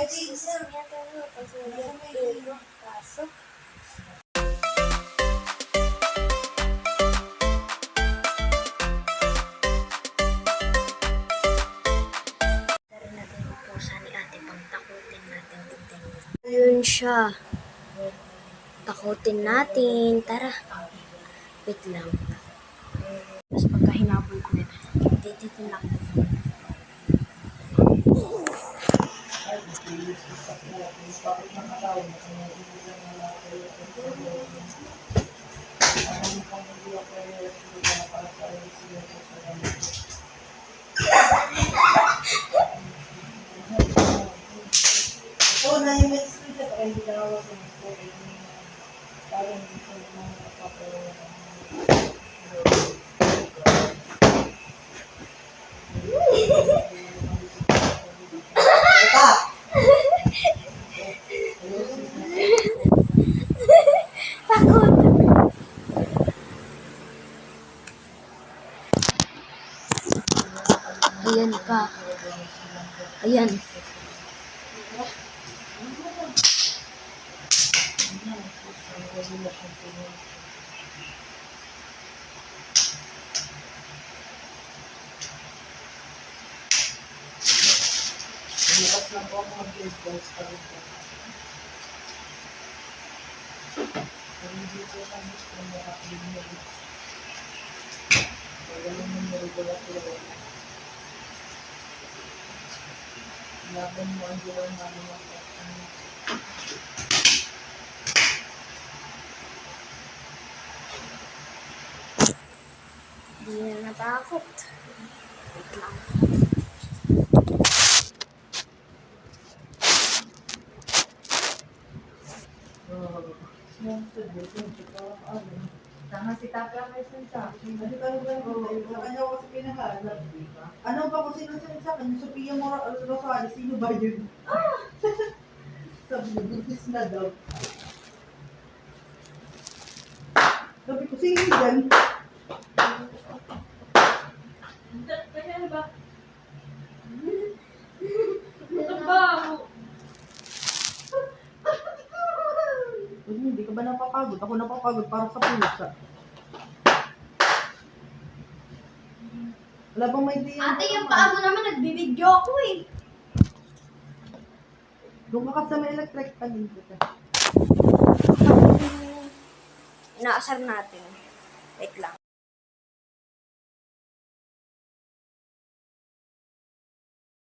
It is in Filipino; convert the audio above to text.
Pasok. Dari natin yung pusa ni ate pang takutin natin. Ayun siya. Takutin natin. Tara. Wait lang. Tapos pagka hinabol ko nito, dito lang. Takot. Ayan ka. Ayan. Bukas lang po ako mag-advance pa rin po. Hindi po kami gusto na makakalimutan. Magaling mo regulatory. Laban mo ang gawin namin ng pagkakas. Hindi na natakot. Wait lang. Tama si Tata ang mission sa akin. Ano ka ba? Sa kanya ko kasi pinahalag. Ano ba kung sino sa akin? Yung Sophia Rosales, sino ba yun? Sabi niya, buntis na daw. Sabi ko, sino dyan? Kaya ba? Hindi ka ba napapagod? Ako napapagod para sa pusa. Wala bang may idea? Ate, yung paa mo naman, nagbibidyo ako eh. Doon ka sa may electric tagin kita. Inaasar natin. Wait lang.